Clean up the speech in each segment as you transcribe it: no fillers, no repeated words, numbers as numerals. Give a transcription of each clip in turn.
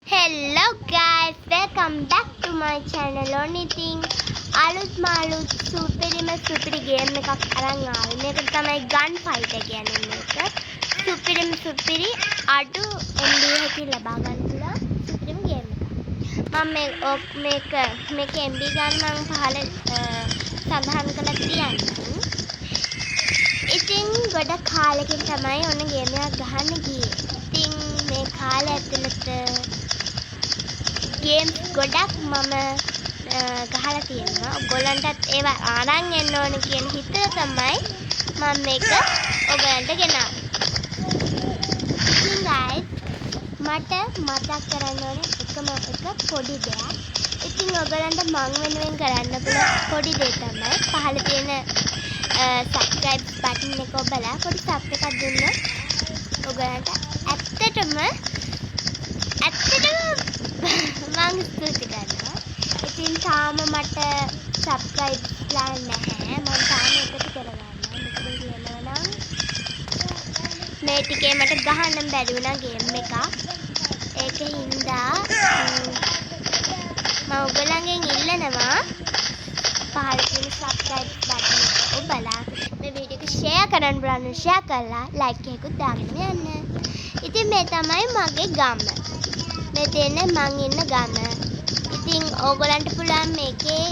Hello guys, welcome back to my channel on eating. අලුත් මාළුත් සුපිරි game එකක් අරන් ආවේ. මේක තමයි ගන් ෆයිට් එක කියන්නේ මේක. සුපිරි අඩු MB එකකින් ලබා ගන්න පුළුවන් සුපිරිම ගේම් එකක්. මම මේක MB ගන්න මම පහල සඳහන් කරලා තියන්නම්. ඉතින් ගොඩක් කාලෙකින් තමයි ඔන්න ගේම් එකක් ගහන්න ගියේ. ඉතින් මේ කාලය ඇතුළත ගේම්ස් ගොඩක් මම ගහලා තියෙනවා. ඔයගොල්ලන්ටත් ඒවා අරන් එන්න ඕන කියන හිතේ තමයි මම මේක ඔයගලන්ට ගෙනාවේ. ඉතින් guys මට මතක් කරන්න ඕනේ එකම එක පොඩි දෙයක්. ඉතින් ඔයගලන්ට මං වෙනුවෙන් කරන්න පුළුවන් පොඩි දෙයක් තමයි පහළ තියෙන subscribe button එක ඔබලා පොඩි sub එකක් දුන්නොත් ඔයගලන්ට ඇත්තටම මං ස්තුති කරනවා. ඉතින් තාම මට subscribe ලා නැහැ. මම තාම එකතු කරගන්නවා. මෙතන කියනවා නම් මේ ටිකේ මට ගහන්න බැරි වුණා ගේම් එකක්. ඒකින්දා මම ඔයගලගෙන් ඉල්ලනවා පහළ තියෙන subscribe button එක ඔබලා මේ වීඩියෝ එක share කරන්න බලන්න. share කරලා like එකකුත් දාගෙන යන්න. ඉතින් මේ තමයි මගේ ගම. මේ තියෙන්නේ මං ඉන්න ගම. ඉතින් ඕගොල්ලන්ට පුළුවන් මේකේ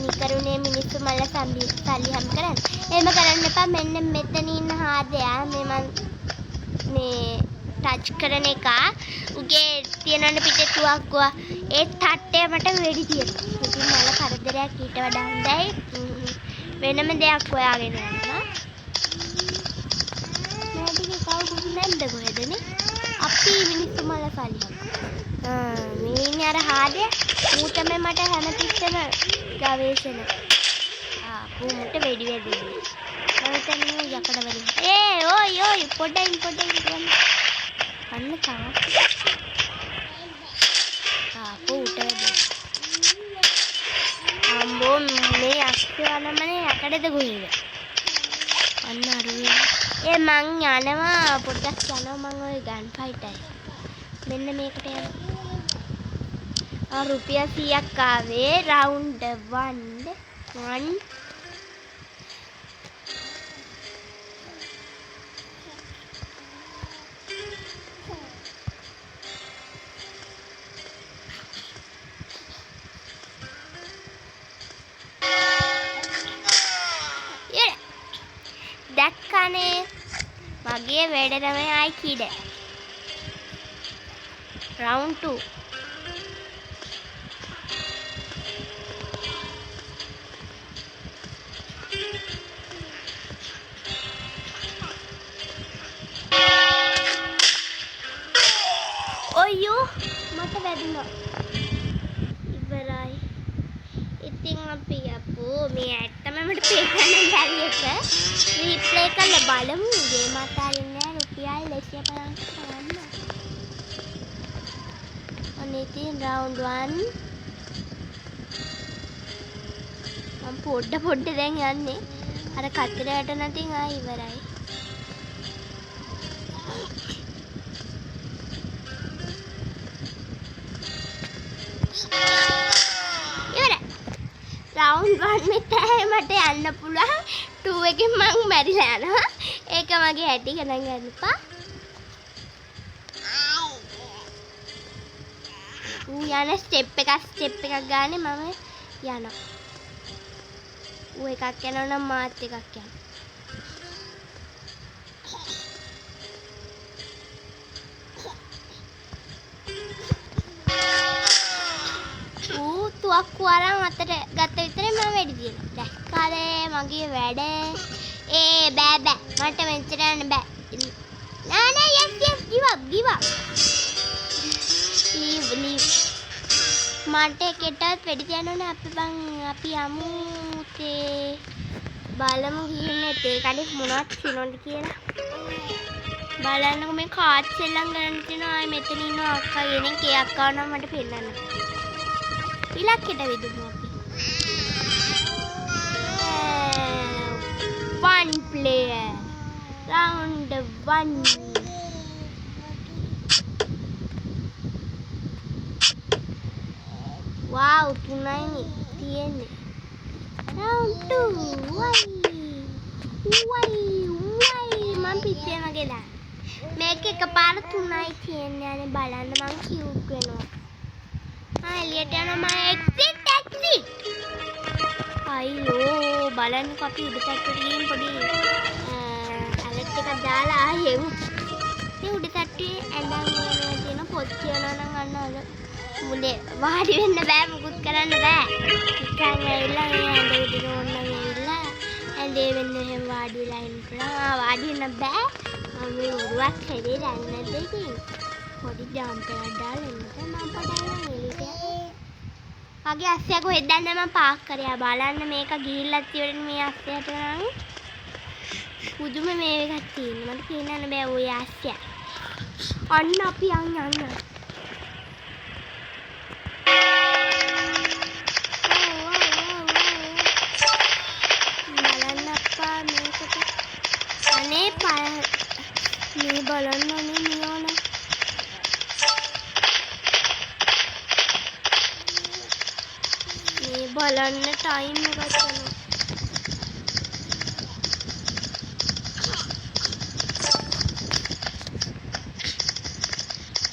නිකරුණේ මිනිස්සු මල්ල සල්ලි හම් කරන්න. එහෙම කරන්න එපා. මෙන්න මෙතන ඉන්න හාදයා මේ ටච් කරන එක උගේ තියනන්න පිටේ තුවක්කුව ඒ තට්ටේ මට වෙඩි තියෙනවා. ඉතින් මල කරදරයක් ඊට වඩා හොඳයි. වෙනම දෙයක් හොයාගෙන යනවා. මේ ටිකේ කවුරුත් නැද්ද කොහෙදනේ? අපි මිනිස්සු මල සල්ලි මේ ඉන්නේ අර හාදේ ඌ තමයි මට හැමතිස්සෙම ගවේෂණ ඌට වෙඩි මම හිතන්නේ යකඩ වලින් ඔයි පොඩ්ඩක් ගන්න අන්න තාම ඌට අම්බෝ මේ අස්වලමනේ යකඩද ගොහිද අන්න අරුවේ මං යනවා පොඩ්ඩක් යනවා මං ඔය ගන් ෆයිටයි මෙන්න මේකට යනවා රුපියල් 100ක් ආවේ රවුන්ඩ් 1 දැක්කනේ මගේ වැඩ තමයි ආයි කීඩ round 2 ඔයෝ මට වැදුනා ඉවරයි. ඉතින් අපි අපෝ මේ ඇත්තම මට පේ කරන්න බැරි එක රීප්ලේ කරලා බලමු. ගේම් අතාරින්නේ රුපියල් 250 ගන්න. අනේ ඉතින් round 1 මම පොඩ්ඩ දැන් යන්නේ. අර කතරට නැතිනම් ආ ඉවරයි. round 1 මෙතන මට යන්න පුළුවන්. 2 එකෙන් මං මැරිලා යනවා. ඒක මගේ හැටි ගණන් ගන්න එපා. ඌ යන ස්ටෙප් එකක් ගානේ මම යනවා. ඌ එකක් යනවා නම් මාත් එකක් යනවා. තුවක්කු අරන් අතට ගත්ත විතරේ මම වෙඩි දිනවා. දැක්කාද මගේ වැඩ? බෑ මට මෙච්චර යන්න බෑ. නෑ yes give up leave මට කෙටවත් වෙඩි තියන්න ඕනේ. අපි යමු තේ බලමු ගිහින්නේ තේ කඩේ මොනවද සිනොන්ද කියලා. බලන්නකො මේ කාඩ් සෙල්ලම් කරන්න තියෙනවා. ආයි මෙතන ඉන්න අක්කා එනේ කේ අක්කා නම් මට පෙන්නන්න. ඉලක්කෙට විදුමු අපි. 1 player round 1 wow 3යි තියෙන්නේ. round 2 වයි මම පිටේ වගේ දාන්න. මේක එකපාර 3යි තියෙන්නේ. අනේ බලන්න මං කියුට් වෙනවා. එළියට යනවා මම exit. අයියෝ බලන්නකො අපි උඩ තට්ටුවට ගිහින් පොඩි ඇලර්ට් එකක් දාලා ආයෙමු. මේ උඩ තට්ටුවේ ඇඳන් වෙනවා කියන පොත් කියනවා නම් අන්න අර මුලේ වාඩි වෙන්න බෑ මුකුත් කරන්න බෑ. නිකන් ඇවිල්ලා මේ ඇඳ උඩට ඕන්න ඇවිල්ලා ඇඳේ වෙන්න එහෙම වාඩි වෙලා ඉන්න පුළුවන්. වාඩි වෙන්න බෑ. මම මේ උරුවක් හැදේ දන්නේ නැද්ද ඉතින්. පොඩි ජම්ප් එකක් දාලා එන්න මම පටන් එළියට මගේ අස්සය කොහෙද දැන් මම පාක් කරයා බලන්න මේක ගිහිල්ලා ඉවරනේ මේ අස්සයට නම් පුදුම මේ එකක් තියෙනවා මට කියන්න බෑ ඔය අස්සය අන්න අපි යන්න බලන්න අප්පා මේකට අනේ මේ බලන්න අනේ නියෝන බලන්න ටයිම් එකක් යනවා.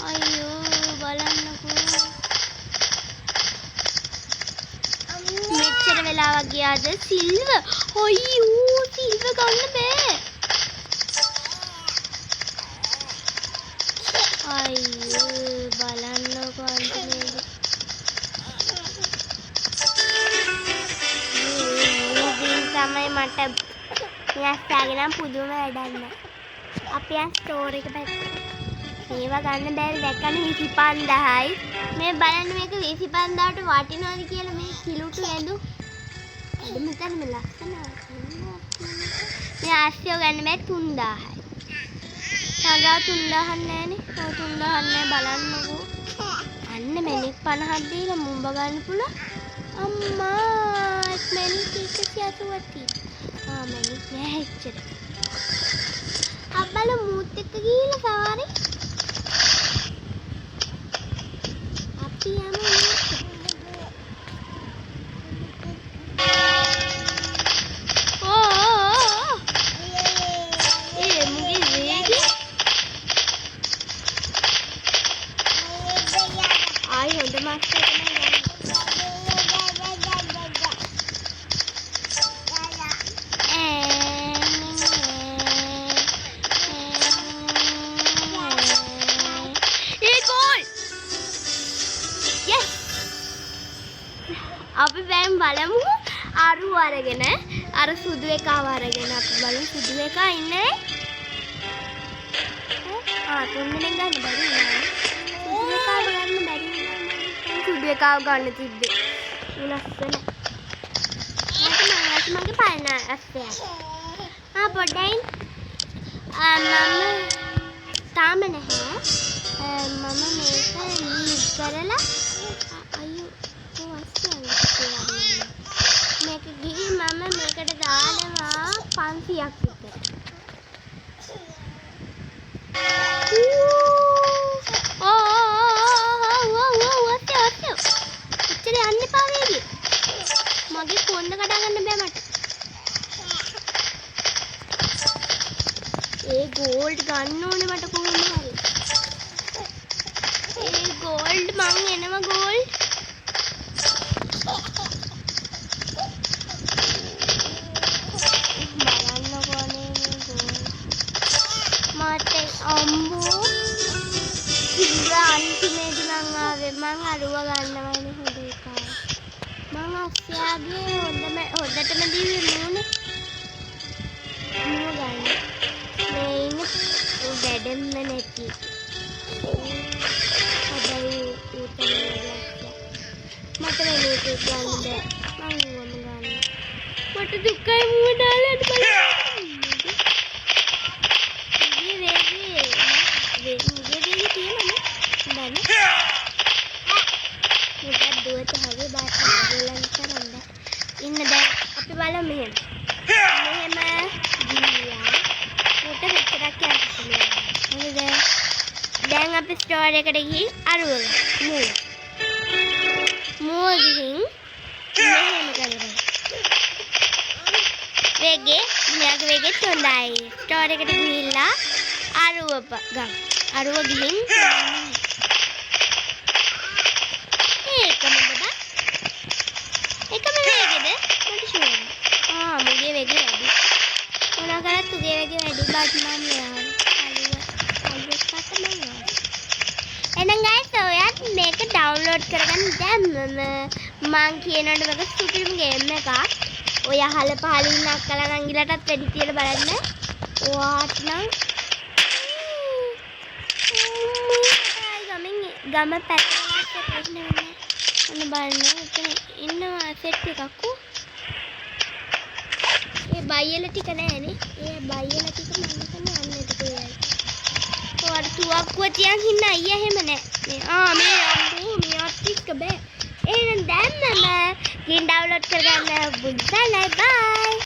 අයියෝ බලන්නකෝ. මෙච්චර වෙලාවක් ගියාද සිල්ව? අයියෝ සිල්ව ගන්න බෑ. අයියෝ බලන්නකෝ අන්තිමේදී තමයි මට මෙයාස්තාගෙන පුදුම වැඩක් නෑ. අපි ආ ස්ටෝර් එක පැත්තට. මේවා ගන්න බැරි දැක්කම 25000යි. මේ බලන්න මේක 25000ට වටිනවද කියලා මේ කිලුටු ඇඳු. අද මෙතන මේ ලස්සන. මේ ආස්තිය ගන්න බෑ 3000යි. සගා 3000ක් නෑනේ. ඔය 3000ක් නෑ බලන්නකෝ. අන්න මැනික් 50ක් දීලා මුඹ ගන්න පුළුවන්. අම්මා මැනික් 180ක් මැනික් නෑ එච්චර. අබ්බල මූත් එක්ක ගිහිල්ලා සවාරි. අපි යමු මුගේ වේගය ආයි හොඳ මාස්ටර් තමයි අපි දැන් බලමු අරු අරගෙන අර සුදු එකව අරගෙන අපි බලමු සුදු එක ඉන්නේ තුන් දෙනෙක් ගන්න බැරි නෑ සුදු එකව ගන්න බැරි නෑ සුදු එකව ගන්න තිබ්බේ ලස්සන මගේ පාන අස්සය පොඩ්ඩයි මම තාම නැහැ මම මේක ලීව් කරලා අයියෝ මේක ගිහින් මම මේකට දානවා 500ක් විතර. ඉතින් යන්න එපා වේවි. මගේ කොන්ද කඩා ගන්න බෑ මට. ඒ ගෝල්ඩ් ගන්න ඕනේ මට කොහොම හරි. ඒ ගෝල්ඩ් මං එනවා ගෝල්ඩ්. අම්මෝ ඉතින් අන්තිමේදී මං ආවේ මං අරුව ගන්නවනේ හොඳ එකක් මං අස්සයාගේ හොඳටම දීවේ නෝනේ නෝ ගන්න මේ ඉන්නේ වැඩෙන්න නැති හැබැයි උතන මට මේක ගන්න බෑ මං ඕම ගන්න මට දුකයි මුව දාලා බලන්න ඉන්න දැන් අපි බලමු මෙහෙම ගියා උට විතරක් යන්න දැන් අපි ස්ටෝර් එකට ගිහින් අරුව මූ ගිහින් මෙහෙම කරගන්න. වේගේ මෙයාගේ වේගෙත් හොඳයි. ස්ටෝර් එකට ගිහිල්ලා අරුව ගම්. අරුව ගිහින් ඒකමද බා? එකම වේගෙද? මට ෂුවර්. මුගේ වේගෙ වැඩි. මොනවා කරත් උගේ වේගෙ වැඩි බත් මම යාව. එහෙනම් guys ඔයත් මේක ඩවුන්ලෝඩ් කරගන්න දැම්මම මං කියනකොට මේක සුපිරිම ගේම් එකක්. ඔය අහල පහල ඉන්න අක්කලා නංගිලටත් වැඩි තියලා බලන්න. ඔයාට නම් ගම පැත්තට ප්‍රශ්න වෙන්නේ. ඔන්න බලන්න එතන ඉන්නවා සෙට් එකක්. ඒ බයියල ටික නෑනේ. ඒ බයියල ටික මම හිතන්නේ අන්න එතකොට ඒයි. ඔයාට තුවක්කුව තියන් ඉන්න අයියා එහෙම නෑ. මේ අම්බෝ මේ අත්තික බෑ. එහෙනම් දැම්මම ගින් ඩවුන්ලෝඩ් කරගන්න බුද්ධලයි බයි.